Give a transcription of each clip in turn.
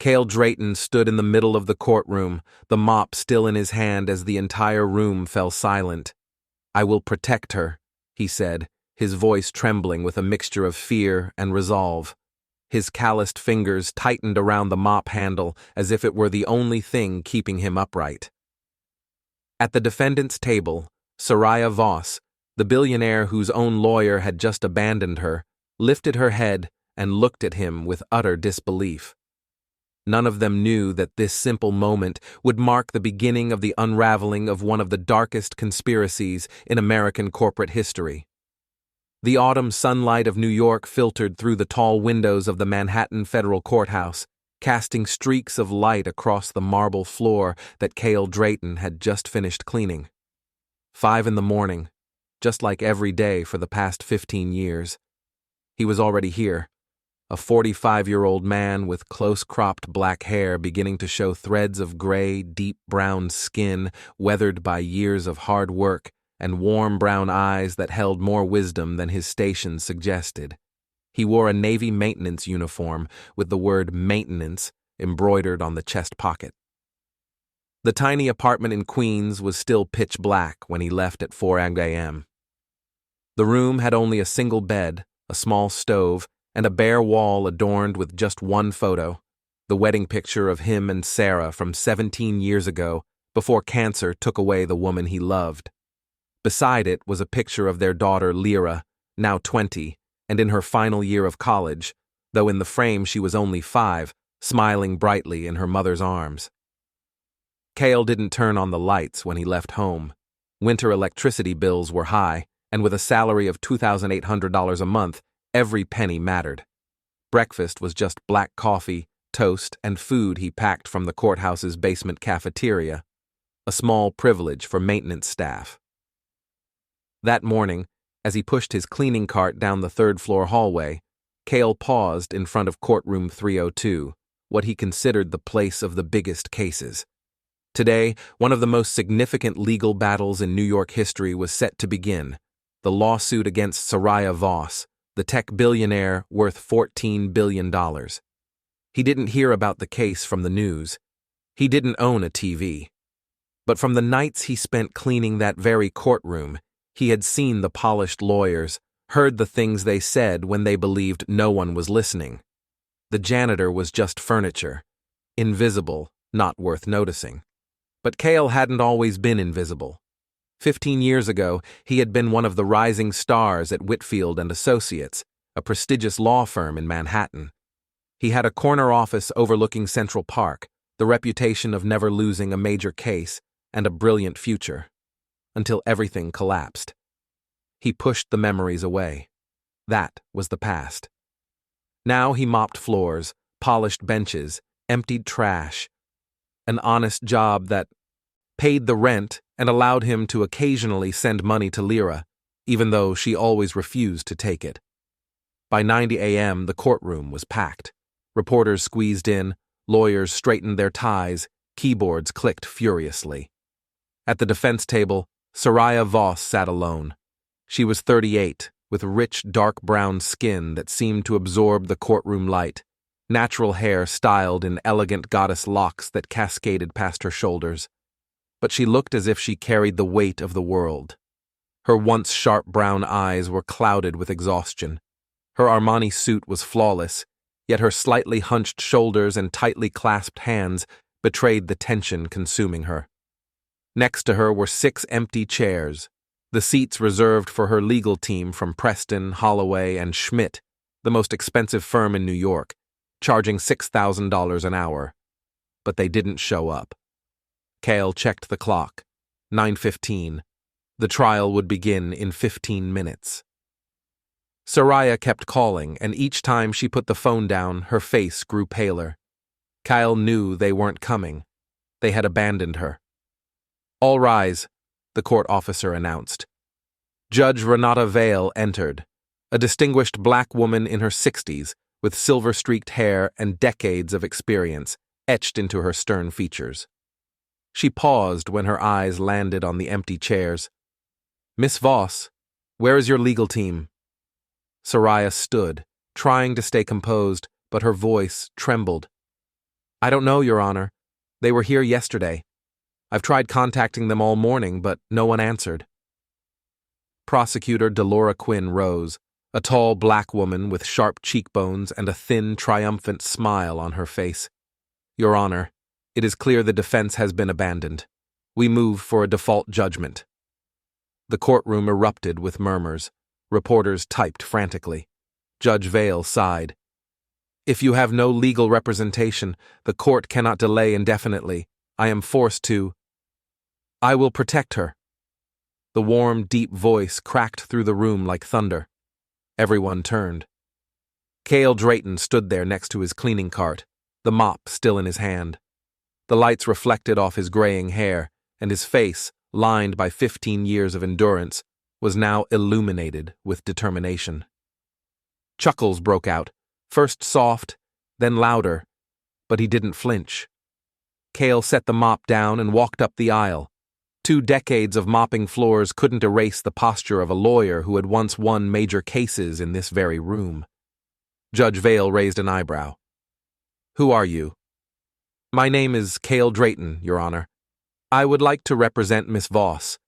Kael Drayton stood in the middle of the courtroom, the mop still in his hand as the entire room fell silent. "I will protect her," he said, his voice trembling with a mixture of fear and resolve. His calloused fingers tightened around the mop handle as if it were the only thing keeping him upright. At the defendant's table, Seraya Voss, the billionaire whose own lawyer had just abandoned her, lifted her head and looked at him with utter disbelief. None of them knew that this simple moment would mark the beginning of the unraveling of one of the darkest conspiracies in American corporate history. The autumn sunlight of New York filtered through the tall windows of the Manhattan Federal Courthouse, casting streaks of light across the marble floor that Kael Drayton had just finished cleaning. 5 in the morning, just like every day for the past 15 years. He was already here, a 45-year-old man with close-cropped black hair beginning to show threads of gray, deep brown skin weathered by years of hard work, and warm brown eyes that held more wisdom than his station suggested. He wore a Navy maintenance uniform with the word maintenance embroidered on the chest pocket. The tiny apartment in Queens was still pitch black when he left at 4 a.m. The room had only a single bed, a small stove, and a bare wall adorned with just one photo, the wedding picture of him and Sarah from 17 years ago, before cancer took away the woman he loved. Beside it was a picture of their daughter Lyra, now 20, and in her final year of college, though in the frame she was only 5, smiling brightly in her mother's arms. Kael didn't turn on the lights when he left home. Winter electricity bills were high, and with a salary of $2,800 a month, every penny mattered. Breakfast was just black coffee, toast, and food he packed from the courthouse's basement cafeteria, a small privilege for maintenance staff. That morning, as he pushed his cleaning cart down the third-floor hallway, Kael paused in front of courtroom 302, what he considered the place of the biggest cases. Today, one of the most significant legal battles in New York history was set to begin, the lawsuit against Seraya Voss, the tech billionaire worth $14 billion. He didn't hear about the case from the news. He didn't own a TV. But from the nights he spent cleaning that very courtroom, he had seen the polished lawyers, heard the things they said when they believed no one was listening. The janitor was just furniture, invisible, not worth noticing. But Kael hadn't always been invisible. 15 years ago, he had been one of the rising stars at Whitfield and Associates, a prestigious law firm in Manhattan. He had a corner office overlooking Central Park, the reputation of never losing a major case, and a brilliant future. Until everything collapsed. He pushed the memories away. That was the past. Now he mopped floors, polished benches, emptied trash. An honest job that paid the rent and allowed him to occasionally send money to Lyra, even though she always refused to take it. By 9 a.m., the courtroom was packed. Reporters squeezed in, lawyers straightened their ties, keyboards clicked furiously. At the defense table, Seraya Voss sat alone. She was 38, with rich dark brown skin that seemed to absorb the courtroom light, natural hair styled in elegant goddess locks that cascaded past her shoulders. But she looked as if she carried the weight of the world. Her once sharp brown eyes were clouded with exhaustion. Her Armani suit was flawless, yet her slightly hunched shoulders and tightly clasped hands betrayed the tension consuming her. Next to her were 6 empty chairs, the seats reserved for her legal team from Preston, Holloway, and Schmidt, the most expensive firm in New York, charging $6,000 an hour. But they didn't show up. Kael checked the clock. 9:15. The trial would begin in 15 minutes. Seraya kept calling, and each time she put the phone down, her face grew paler. Kael knew they weren't coming. They had abandoned her. "All rise," the court officer announced. Judge Renata Vale entered, a distinguished black woman in her 60s, with silver-streaked hair and decades of experience etched into her stern features. She paused when her eyes landed on the empty chairs. "Miss Voss, where is your legal team?" Seraya stood, trying to stay composed, but her voice trembled. I don't know, Your Honor. They were here yesterday. I've tried contacting them all morning, but no one answered. Prosecutor Delora Quinn rose, a tall black woman with sharp cheekbones and a thin, triumphant smile on her face. Your Honor, it is clear the defense has been abandoned. We move for a default judgment. The courtroom erupted with murmurs. Reporters typed frantically. Judge Vale sighed. If you have no legal representation, the court cannot delay indefinitely. I am forced to. I will protect her. The warm, deep voice cracked through the room like thunder. Everyone turned. Kael Drayton stood there next to his cleaning cart, the mop still in his hand. The lights reflected off his graying hair, and his face, lined by 15 years of endurance, was now illuminated with determination. Chuckles broke out, first soft, then louder, but he didn't flinch. Kael set the mop down and walked up the aisle. 2 decades of mopping floors couldn't erase the posture of a lawyer who had once won major cases in this very room. Judge Vale raised an eyebrow. Who are you? My name is Kael Drayton, Your Honor. I would like to represent Miss Voss.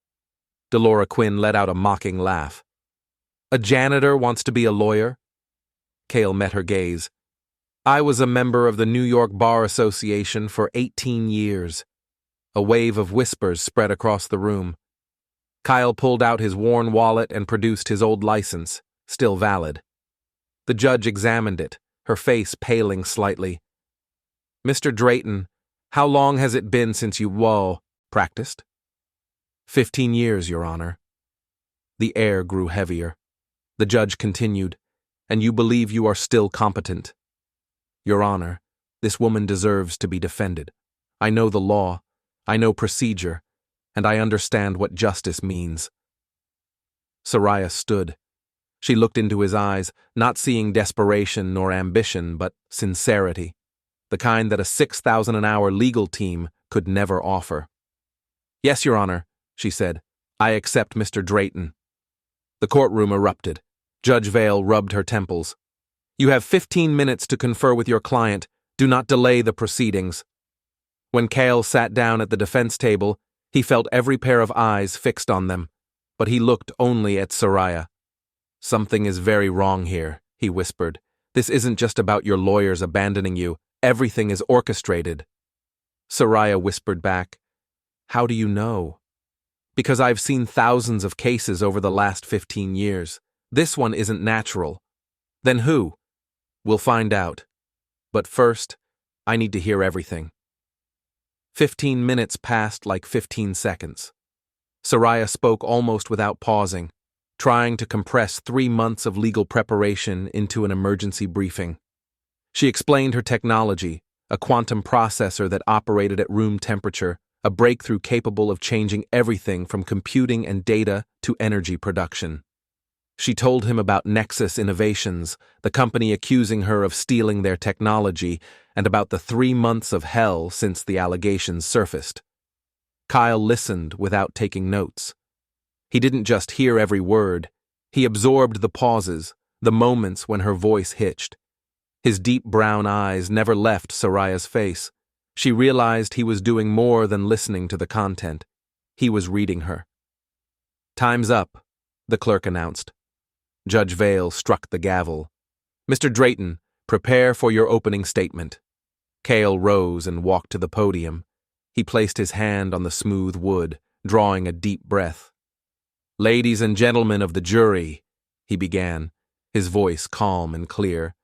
Delora Quinn let out a mocking laugh. A janitor wants to be a lawyer? Kael met her gaze. I was a member of the New York Bar Association for 18 years. A wave of whispers spread across the room. Kyle pulled out his worn wallet and produced his old license, still valid. The judge examined it, her face paling slightly. Mr. Drayton, how long has it been since you practiced? 15 years, Your Honor. The air grew heavier. The judge continued, and you believe you are still competent. Your Honor, this woman deserves to be defended. I know the law, I know procedure, and I understand what justice means. Seraya stood. She looked into his eyes, not seeing desperation nor ambition, but sincerity, the kind that a 6,000 an hour legal team could never offer. Yes, Your Honor, she said. I accept Mr. Drayton. The courtroom erupted. Judge Vale rubbed her temples. You have 15 minutes to confer with your client. Do not delay the proceedings. When Kael sat down at the defense table, he felt every pair of eyes fixed on them, but he looked only at Seraya. Something is very wrong here, he whispered. This isn't just about your lawyers abandoning you. Everything is orchestrated. Seraya whispered back, How do you know? Because I've seen thousands of cases over the last 15 years. This one isn't natural. Then who? We'll find out. But first, I need to hear everything. 15 minutes passed like 15 seconds. Seraya spoke almost without pausing, trying to compress 3 months of legal preparation into an emergency briefing. She explained her technology, a quantum processor that operated at room temperature, a breakthrough capable of changing everything from computing and data to energy production. She told him about Nexus Innovations, the company accusing her of stealing their technology, and about the 3 months of hell since the allegations surfaced. Kyle listened without taking notes. He didn't just hear every word, he absorbed the pauses, the moments when her voice hitched. His deep brown eyes never left Seraya's face. She realized he was doing more than listening to the content. He was reading her. Time's up, the clerk announced. Judge Vale struck the gavel. Mr. Drayton, prepare for your opening statement. Kael rose and walked to the podium. He placed his hand on the smooth wood, drawing a deep breath. Ladies and gentlemen of the jury, he began, his voice calm and clear.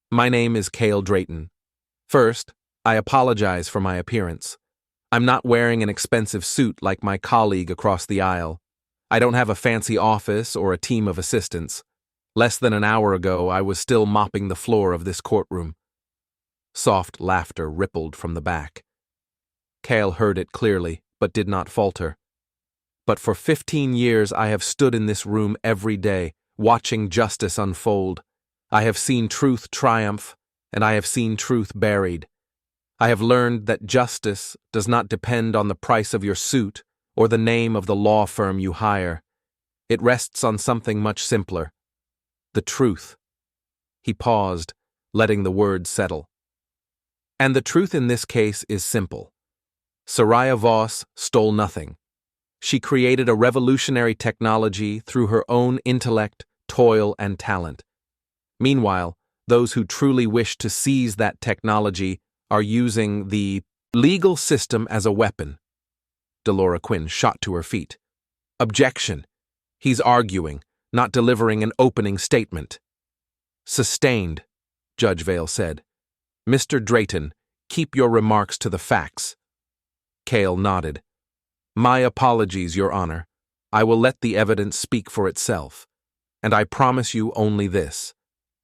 My name is Kael Drayton. First, I apologize for my appearance. I'm not wearing an expensive suit like my colleague across the aisle. I don't have a fancy office or a team of assistants. Less than an hour ago, I was still mopping the floor of this courtroom. Soft laughter rippled from the back. Kael heard it clearly, but did not falter. But for 15 years I have stood in this room every day, watching justice unfold. I have seen truth triumph, and I have seen truth buried. I have learned that justice does not depend on the price of your suit or the name of the law firm you hire. It rests on something much simpler. The truth. He paused, letting the words settle. And the truth in this case is simple. Seraya Voss stole nothing. She created a revolutionary technology through her own intellect, toil, and talent. Meanwhile, those who truly wish to seize that technology are using the legal system as a weapon. Delora Quinn shot to her feet. Objection. He's arguing, not delivering an opening statement. Sustained, Judge Vale said. Mr. Drayton, keep your remarks to the facts. Kael nodded. My apologies, Your Honor. I will let the evidence speak for itself. And I promise you only this.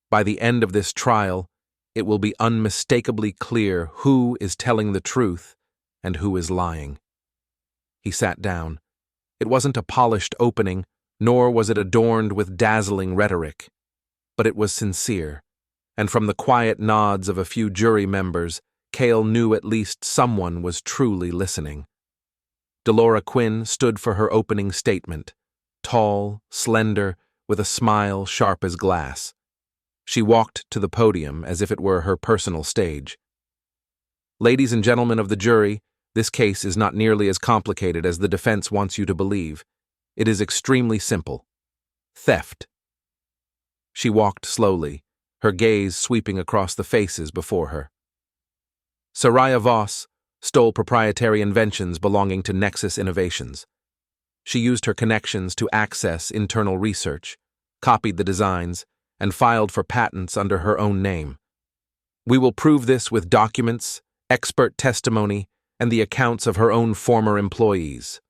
By the end of this trial, it will be unmistakably clear who is telling the truth and who is lying. He sat down. It wasn't a polished opening, nor was it adorned with dazzling rhetoric. But it was sincere, and from the quiet nods of a few jury members, Kael knew at least someone was truly listening. Delora Quinn stood for her opening statement, tall, slender, with a smile sharp as glass. She walked to the podium as if it were her personal stage. Ladies and gentlemen of the jury, this case is not nearly as complicated as the defense wants you to believe. It is extremely simple. Theft. She walked slowly, her gaze sweeping across the faces before her. Seraya Voss stole proprietary inventions belonging to Nexus Innovations. She used her connections to access internal research, copied the designs, and filed for patents under her own name. We will prove this with documents, expert testimony, and the accounts of her own former employees.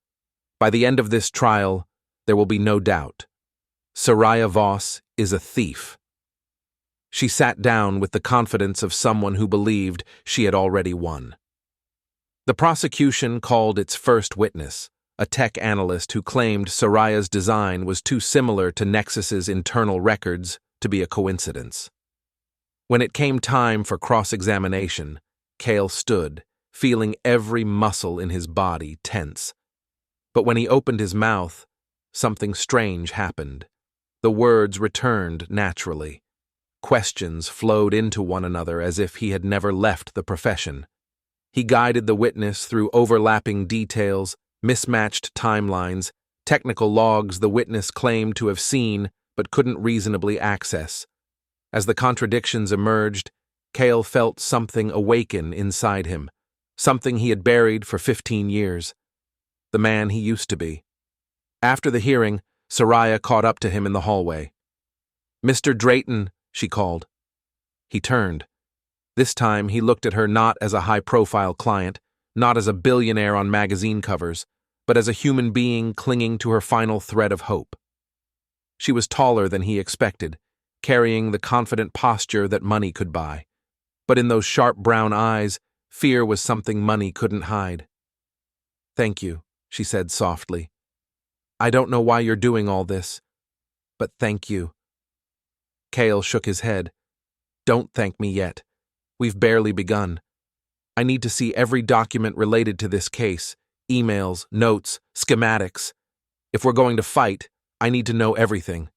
By the end of this trial, there will be no doubt. Seraya Voss is a thief. She sat down with the confidence of someone who believed she had already won. The prosecution called its first witness, a tech analyst who claimed Seraya's design was too similar to Nexus's internal records to be a coincidence. When it came time for cross-examination, Kael stood, feeling every muscle in his body tense. But when he opened his mouth, something strange happened. The words returned naturally. Questions flowed into one another as if he had never left the profession. He guided the witness through overlapping details, mismatched timelines, technical logs the witness claimed to have seen but couldn't reasonably access. As the contradictions emerged, Kael felt something awaken inside him, something he had buried for 15 years. The man he used to be. After the hearing, Seraya caught up to him in the hallway. Mr. Drayton, she called. He turned. This time he looked at her not as a high-profile client, not as a billionaire on magazine covers, but as a human being clinging to her final thread of hope. She was taller than he expected, carrying the confident posture that money could buy. But in those sharp brown eyes, fear was something money couldn't hide. Thank you, she said softly. I don't know why you're doing all this, but thank you. Kael shook his head. Don't thank me yet. We've barely begun. I need to see every document related to this case, emails, notes, schematics. If we're going to fight, I need to know everything.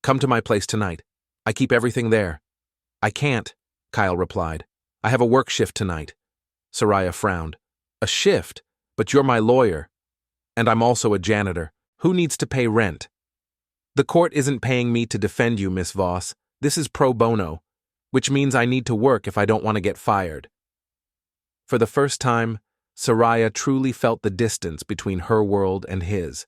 Come to my place tonight. I keep everything there. I can't, Kael replied. I have a work shift tonight. Seraya frowned. A shift? But you're my lawyer. And I'm also a janitor. Who needs to pay rent? The court isn't paying me to defend you, Miss Voss. This is pro bono, which means I need to work if I don't want to get fired. For the first time, Seraya truly felt the distance between her world and his.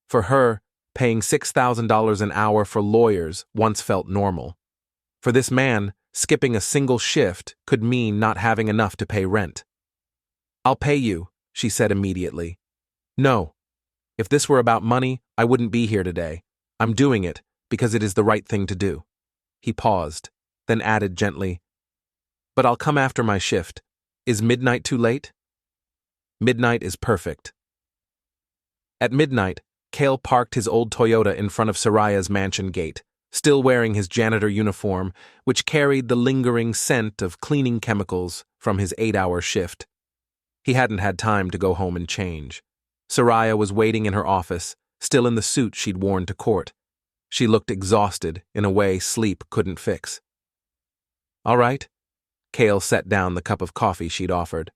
For her, paying $6,000 an hour for lawyers once felt normal. For this man, skipping a single shift could mean not having enough to pay rent. I'll pay you, she said immediately. No. If this were about money, I wouldn't be here today. I'm doing it because it is the right thing to do. He paused, then added gently, but I'll come after my shift. Is midnight too late? Midnight is perfect. At midnight, Kael parked his old Toyota in front of Seraya's mansion gate, still wearing his janitor uniform, which carried the lingering scent of cleaning chemicals from his 8-hour shift. He hadn't had time to go home and change. Seraya was waiting in her office, still in the suit she'd worn to court. She looked exhausted in a way sleep couldn't fix. All right, Kael set down the cup of coffee she'd offered.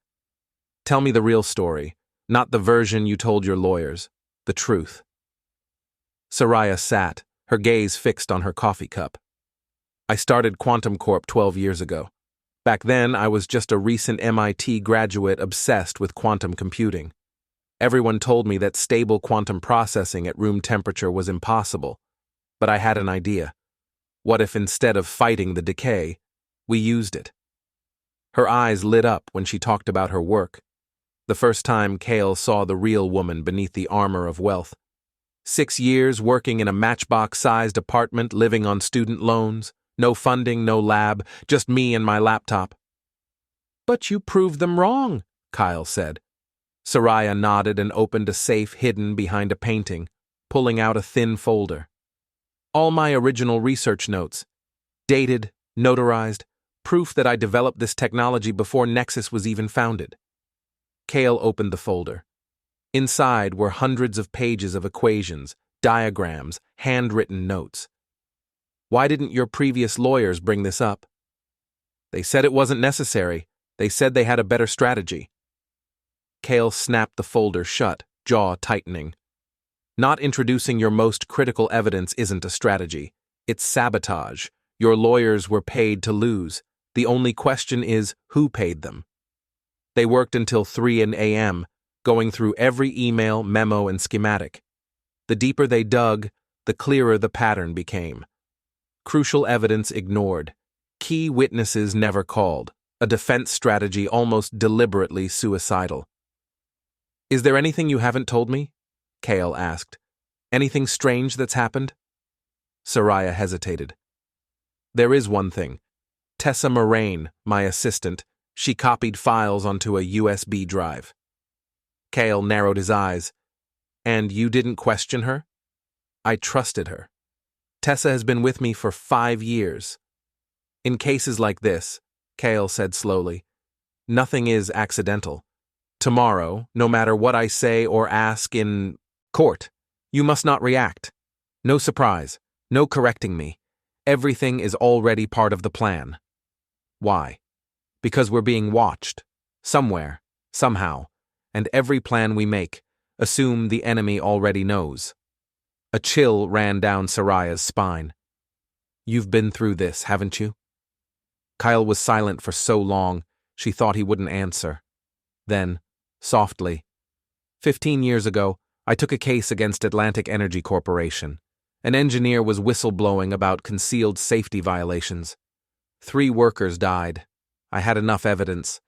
Tell me the real story, not the version you told your lawyers. The truth. Seraya sat, her gaze fixed on her coffee cup. I started Quantum Corp 12 years ago. Back then, I was just a recent MIT graduate obsessed with quantum computing. Everyone told me that stable quantum processing at room temperature was impossible, but I had an idea. What if instead of fighting the decay, we used it? Her eyes lit up when she talked about her work. The first time Kael saw the real woman beneath the armor of wealth. 6 years working in a matchbox-sized apartment, living on student loans. No funding, no lab, just me and my laptop. But you proved them wrong, Kael said. Seraya nodded and opened a safe hidden behind a painting, pulling out a thin folder. All my original research notes. Dated, notarized, proof that I developed this technology before Nexus was even founded. Kael opened the folder. Inside were hundreds of pages of equations, diagrams, handwritten notes. Why didn't your previous lawyers bring this up? They said it wasn't necessary. They said they had a better strategy. Kael snapped the folder shut, jaw tightening. Not introducing your most critical evidence isn't a strategy. It's sabotage. Your lawyers were paid to lose. The only question is who paid them. They worked until 3 a.m., going through every email, memo, and schematic. The deeper they dug, the clearer the pattern became. Crucial evidence ignored. Key witnesses never called. A defense strategy almost deliberately suicidal. Is there anything you haven't told me? Kael asked. Anything strange that's happened? Seraya hesitated. There is one thing. Tessa Moraine, my assistant, she copied files onto a USB drive. Kael narrowed his eyes. And you didn't question her? I trusted her. Tessa has been with me for 5 years. In cases like this, Kael said slowly, nothing is accidental. Tomorrow, no matter what I say or ask in court, you must not react. No surprise, no correcting me. Everything is already part of the plan. Why? Because we're being watched. Somewhere, somehow, and every plan we make, assume the enemy already knows. A chill ran down Seraya's spine. You've been through this, haven't you? Kael was silent for so long, she thought he wouldn't answer. Then, softly, 15 years ago, I took a case against Atlantic Energy Corporation. An engineer was whistleblowing about concealed safety violations. 3 workers died. I had enough evidence.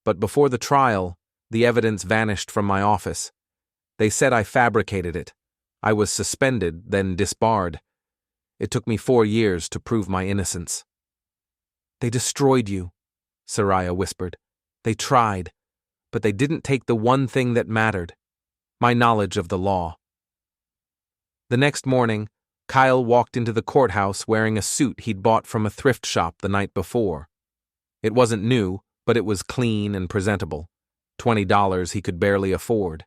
But before the trial, the evidence vanished from my office. They said I fabricated it. I was suspended, then disbarred. It took me 4 years to prove my innocence. They destroyed you, Seraya whispered. They tried, but they didn't take the one thing that mattered, my knowledge of the law. The next morning, Kael walked into the courthouse wearing a suit he'd bought from a thrift shop the night before. It wasn't new, but it was clean and presentable. $20 he could barely afford.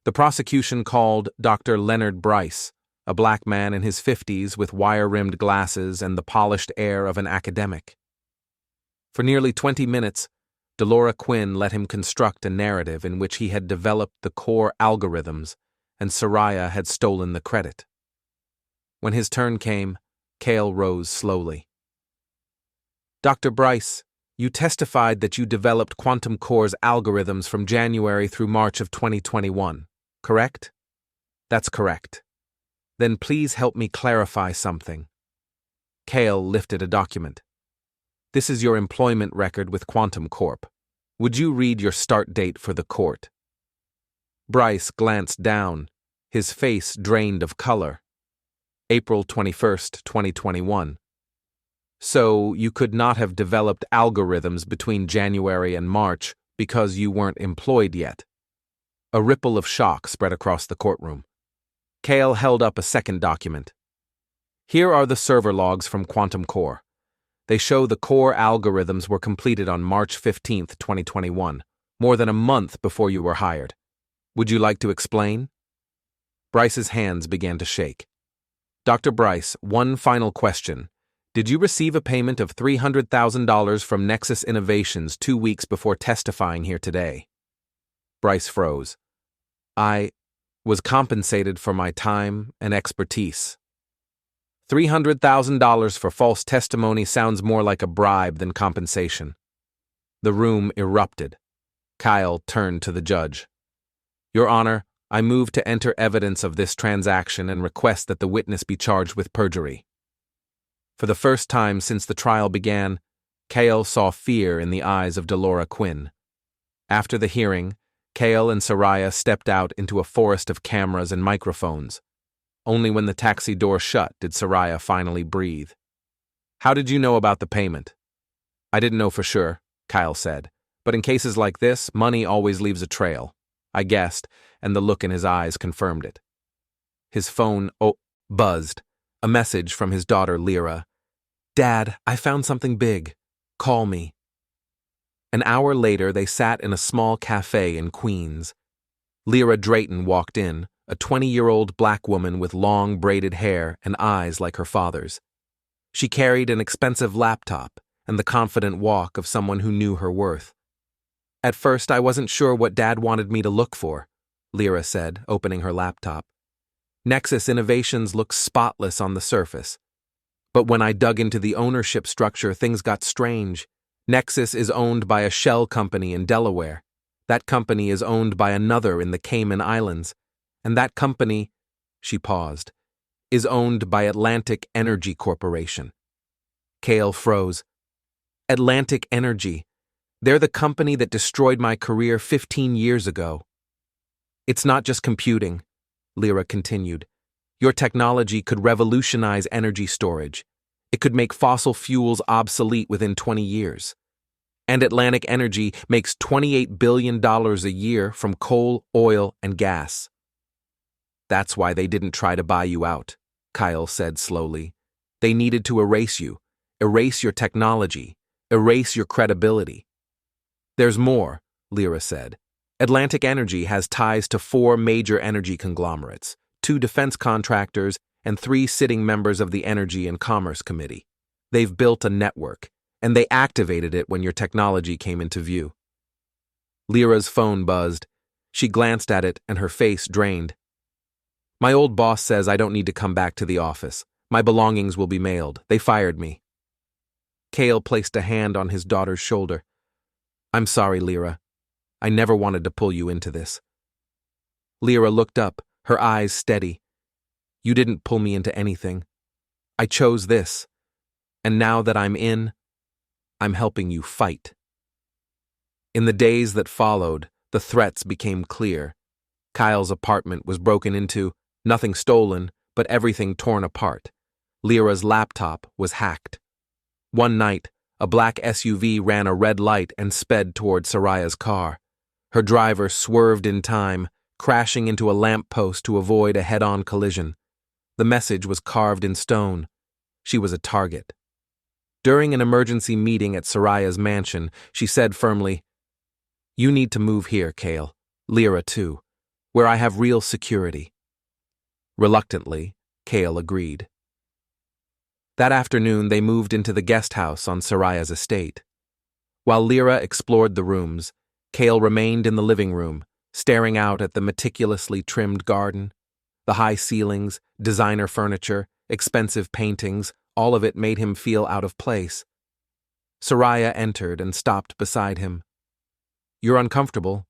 The prosecution called Dr. Leonard Bryce, a black man in his 50s with wire-rimmed glasses and the polished air of an academic. For nearly 20 minutes, Delora Quinn let him construct a narrative in which he had developed the core algorithms and Seraya had stolen the credit. When his turn came, Kael rose slowly. Dr. Bryce, you testified that you developed Quantum Core's algorithms from January through March of 2021, correct? That's correct. Then please help me clarify something. Kael lifted a document. This is your employment record with Quantum Corp. Would you read your start date for the court? Bryce glanced down, his face drained of color. April 21st, 2021. So you could not have developed algorithms between January and March because you weren't employed yet. A ripple of shock spread across the courtroom. Kael held up a second document. Here are the server logs from Quantum Core. They show the core algorithms were completed on March 15th, 2021, more than a month before you were hired. Would you like to explain? Bryce's hands began to shake. Dr. Bryce, one final question. Did you receive a payment of $300,000 from Nexus Innovations 2 weeks before testifying here today? Bryce froze. I was compensated for my time and expertise. $300,000 for false testimony sounds more like a bribe than compensation. The room erupted. Kael turned to the judge. Your Honor, I move to enter evidence of this transaction and request that the witness be charged with perjury. For the first time since the trial began, Kael saw fear in the eyes of Delora Quinn. After the hearing, Kael and Seraya stepped out into a forest of cameras and microphones. Only when the taxi door shut did Seraya finally breathe. How did you know about the payment? I didn't know for sure, Kael said, but in cases like this, money always leaves a trail. I guessed, and the look in his eyes confirmed it. His phone buzzed, a message from his daughter Lyra. Dad, I found something big. Call me. An hour later, they sat in a small cafe in Queens. Seraya Drayton walked in, a 20-year-old black woman with long braided hair and eyes like her father's. She carried an expensive laptop and the confident walk of someone who knew her worth. At first, I wasn't sure what Dad wanted me to look for, Lyra said, opening her laptop. Nexus Innovations looks spotless on the surface. But when I dug into the ownership structure, things got strange. Nexus is owned by a shell company in Delaware. That company is owned by another in the Cayman Islands. And that company, she paused, is owned by Atlantic Energy Corporation. Kael froze. Atlantic Energy. They're the company that destroyed my career 15 years ago. It's not just computing, Lyra continued. Your technology could revolutionize energy storage. It could make fossil fuels obsolete within 20 years. And Atlantic Energy makes $28 billion a year from coal, oil, and gas. That's why they didn't try to buy you out, Kael said slowly. They needed to erase you, erase your technology, erase your credibility. There's more, Lyra said. Atlantic Energy has ties to 4 major energy conglomerates, 2 defense contractors, and 3 sitting members of the Energy and Commerce Committee. They've built a network, and they activated it when your technology came into view. Lyra's phone buzzed. She glanced at it, and her face drained. My old boss says I don't need to come back to the office. My belongings will be mailed. They fired me. Kael placed a hand on his daughter's shoulder. I'm sorry, Lyra. I never wanted to pull you into this. Lyra looked up, her eyes steady. You didn't pull me into anything. I chose this. And now that I'm in, I'm helping you fight. In the days that followed, the threats became clear. Kael's apartment was broken into, nothing stolen, but everything torn apart. Lyra's laptop was hacked. One night, a black SUV ran a red light and sped toward Seraya's car. Her driver swerved in time, crashing into a lamppost to avoid a head-on collision. The message was carved in stone. She was a target. During an emergency meeting at Seraya's mansion, she said firmly, You need to move here, Kael. Lyra, too, where I have real security. Reluctantly, Kael agreed. That afternoon, they moved into the guest house on Seraya's estate. While Lyra explored the rooms, Kael remained in the living room, staring out at the meticulously trimmed garden. The high ceilings, designer furniture, expensive paintings, all of it made him feel out of place. Seraya entered and stopped beside him. You're uncomfortable.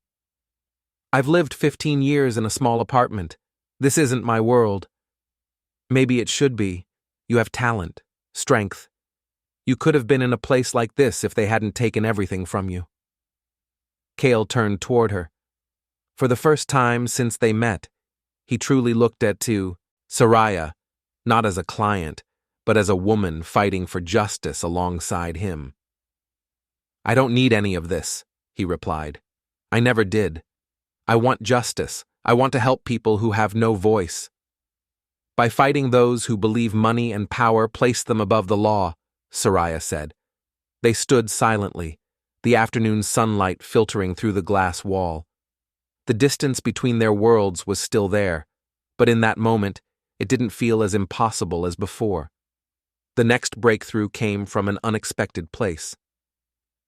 I've lived 15 years in a small apartment. This isn't my world. Maybe it should be. You have talent, strength. You could have been in a place like this if they hadn't taken everything from you. Kael turned toward her. For the first time since they met, he truly looked at Seraya, not as a client, but as a woman fighting for justice alongside him. I don't need any of this, he replied. I never did. I want justice. I want to help people who have no voice. By fighting those who believe money and power place them above the law, Seraya said. They stood silently, the afternoon sunlight filtering through the glass wall. The distance between their worlds was still there, but in that moment, it didn't feel as impossible as before. The next breakthrough came from an unexpected place.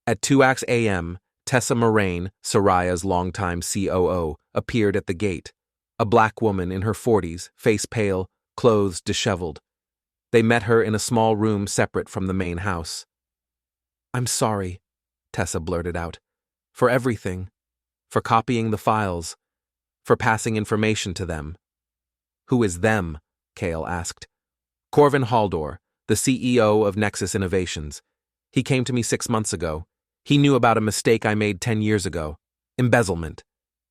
At 2 a.m., Tessa Moraine, Seraya's longtime COO, appeared at the gate, a black woman in her 40s, face pale, clothes disheveled. They met her in a small room separate from the main house. "I'm sorry," Tessa blurted out, "for everything, for copying the files, for passing information to them." "Who is them?" Kael asked. "Corvin Haldor, the CEO of Nexus Innovations. He came to me 6 months ago. He knew about a mistake I made 10 years ago. Embezzlement.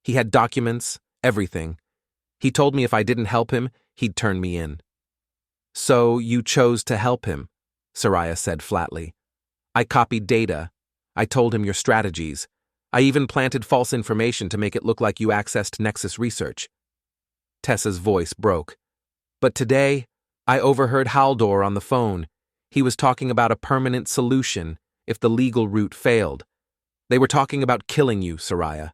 He had documents, everything. He told me if I didn't help him, he'd turn me in." "So you chose to help him," Seraya said flatly. "I copied data. I told him your strategies. I even planted false information to make it look like you accessed Nexus research." Tessa's voice broke. "But today, I overheard Haldor on the phone. He was talking about a permanent solution if the legal route failed. They were talking about killing you, Seraya."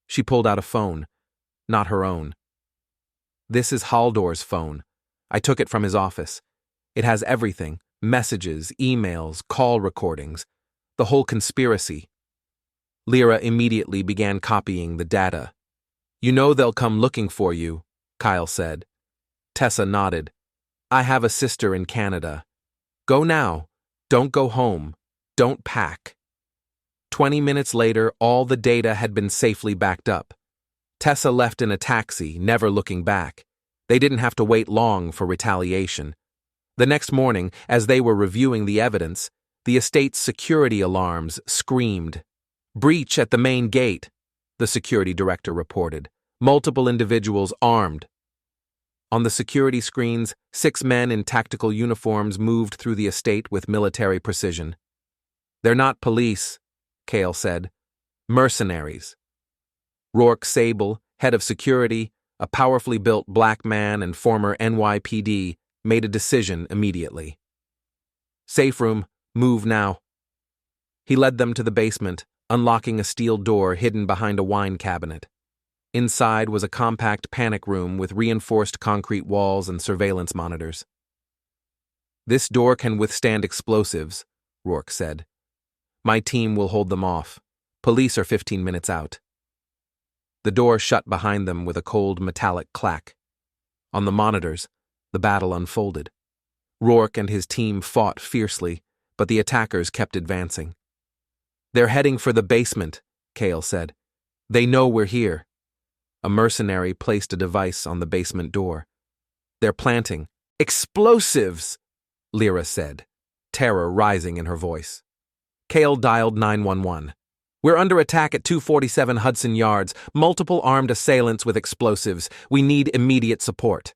She pulled out a phone, not her own. "This is Haldor's phone. I took it from his office. It has everything: messages, emails, call recordings, the whole conspiracy." Lyra immediately began copying the data. "You know they'll come looking for you," Kael said. Tessa nodded. "I have a sister in Canada. Go now. Don't go home. Don't pack." 20 minutes later, all the data had been safely backed up. Tessa left in a taxi, never looking back. They didn't have to wait long for retaliation. The next morning, as they were reviewing the evidence, the estate's security alarms screamed. "Breach at the main gate," the security director reported. "Multiple individuals armed." On the security screens, 6 men in tactical uniforms moved through the estate with military precision. "They're not police," Kael said. "Mercenaries." Rourke Sable, head of security, a powerfully built black man and former NYPD, made a decision immediately. "Safe room, move now." He led them to the basement, unlocking a steel door hidden behind a wine cabinet. Inside was a compact panic room with reinforced concrete walls and surveillance monitors. "This door can withstand explosives," Rourke said. "My team will hold them off. Police are 15 minutes out." The door shut behind them with a cold metallic clack. On the monitors, the battle unfolded. Rourke and his team fought fiercely, but the attackers kept advancing. "They're heading for the basement," Kael said. "They know we're here." A mercenary placed a device on the basement door. "They're planting explosives," Lyra said, terror rising in her voice. Kael dialed 911. "We're under attack at 247 Hudson Yards, multiple armed assailants with explosives. We need immediate support."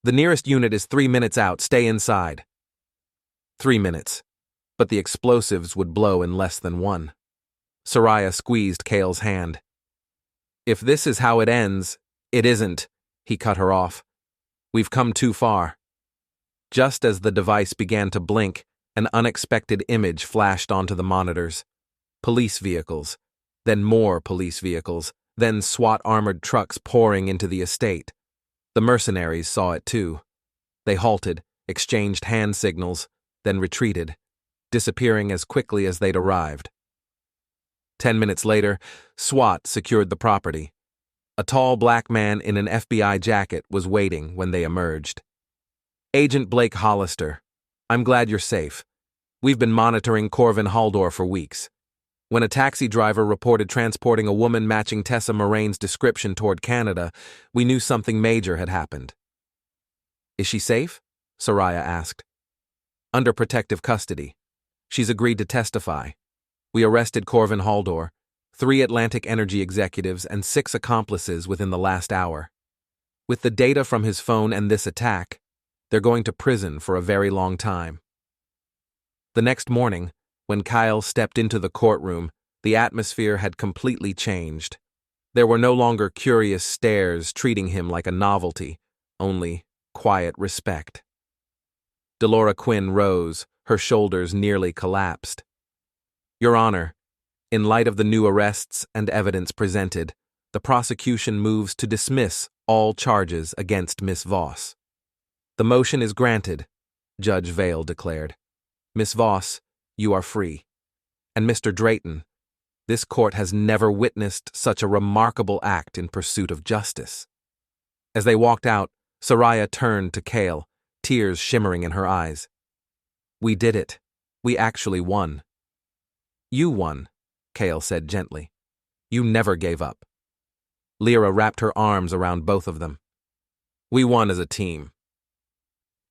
"The nearest unit is 3 minutes out. Stay inside." 3 minutes. But the explosives would blow in less than 1. Seraya squeezed Kael's hand. "If this is how it ends, it isn't," he cut her off. "We've come too far." Just as the device began to blink, an unexpected image flashed onto the monitors. Police vehicles, then more police vehicles, then SWAT armored trucks pouring into the estate. The mercenaries saw it too. They halted, exchanged hand signals, then retreated, disappearing as quickly as they'd arrived. 10 minutes later, SWAT secured the property. A tall black man in an FBI jacket was waiting when they emerged. "Agent Blake Hollister, I'm glad you're safe. We've been monitoring Corvin Haldor for weeks. When a taxi driver reported transporting a woman matching Tessa Moraine's description toward Canada, we knew something major had happened." "Is she safe?" Seraya asked. "Under protective custody. She's agreed to testify. We arrested Corvin Haldor, 3 Atlantic Energy executives, and 6 accomplices within the last hour. With the data from his phone and this attack, they're going to prison for a very long time." The next morning, when Kael stepped into the courtroom, the atmosphere had completely changed. There were no longer curious stares treating him like a novelty, only quiet respect. Delora Quinn rose, her shoulders nearly collapsed. "Your Honor, in light of the new arrests and evidence presented, the prosecution moves to dismiss all charges against Miss Voss." "The motion is granted," Judge Vale declared. "Miss Voss, you are free. And Mr. Drayton, this court has never witnessed such a remarkable act in pursuit of justice." As they walked out, Seraya turned to Kael, tears shimmering in her eyes. "We did it. We actually won." "You won," Kael said gently. "You never gave up." Lyra wrapped her arms around both of them. "We won as a team."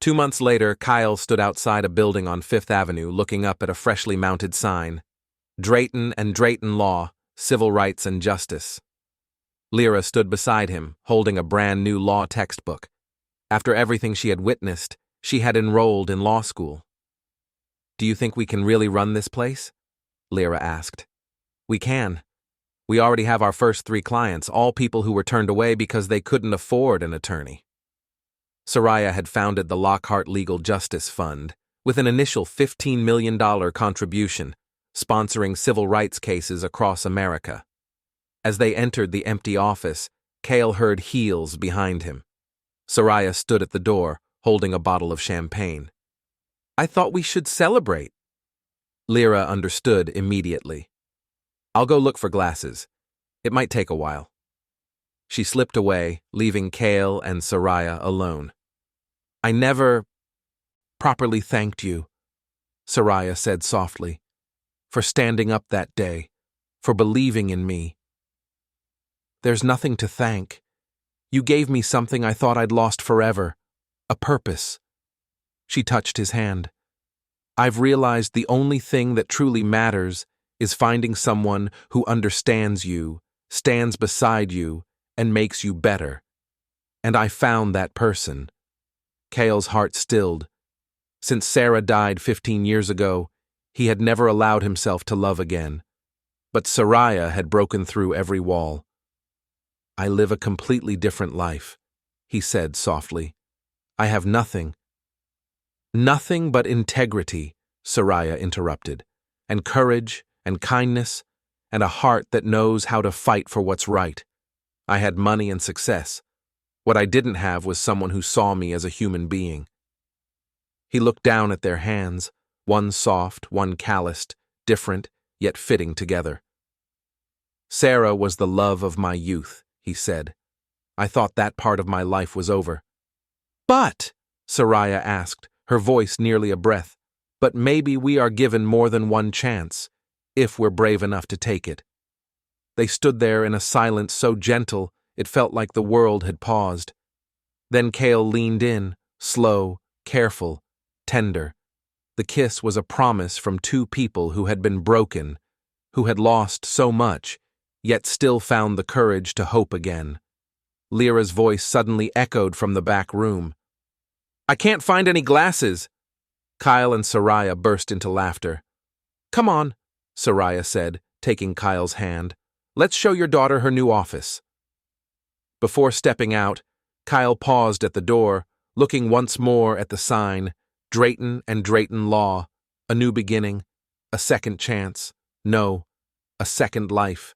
2 months later, Kael stood outside a building on Fifth Avenue looking up at a freshly mounted sign, "Drayton and Drayton Law, Civil Rights and Justice." Lyra stood beside him, holding a brand new law textbook. After everything she had witnessed, she had enrolled in law school. "Do you think we can really run this place?" Lyra asked. "We can. We already have our first 3 clients, all people who were turned away because they couldn't afford an attorney." Seraya had founded the Lockhart Legal Justice Fund with an initial $15 million contribution, sponsoring civil rights cases across America. As they entered the empty office, Kael heard heels behind him. Seraya stood at the door, holding a bottle of champagne. "I thought we should celebrate." Lyra understood immediately. "I'll go look for glasses. It might take a while." She slipped away, leaving Kael and Seraya alone. "I never properly thanked you," Seraya said softly, "for standing up that day, for believing in me." "There's nothing to thank. You gave me something I thought I'd lost forever, a purpose." She touched his hand. "I've realized the only thing that truly matters is finding someone who understands you, stands beside you, and makes you better. And I found that person." Kael's heart stilled. Since Sarah died 15 years ago, he had never allowed himself to love again. But Seraya had broken through every wall. "I live a completely different life," he said softly. "I have nothing." "Nothing but integrity," Seraya interrupted, "and courage, and kindness, and a heart that knows how to fight for what's right. I had money and success. What I didn't have was someone who saw me as a human being." He looked down at their hands, one soft, one calloused, different, yet fitting together. "Sarah was the love of my youth," he said. "I thought that part of my life was over." "But," Seraya asked, her voice nearly a breath, "but maybe we are given more than one chance, if we're brave enough to take it." They stood there in a silence so gentle it felt like the world had paused. Then Kael leaned in, slow, careful, tender. The kiss was a promise from 2 people who had been broken, who had lost so much, yet still found the courage to hope again. Lyra's voice suddenly echoed from the back room. "I can't find any glasses." Kael and Seraya burst into laughter. "Come on," Seraya said, taking Kael's hand. "Let's show your daughter her new office." Before stepping out, Kael paused at the door, looking once more at the sign, "Drayton and Drayton Law, a new beginning, a second chance, no, a second life."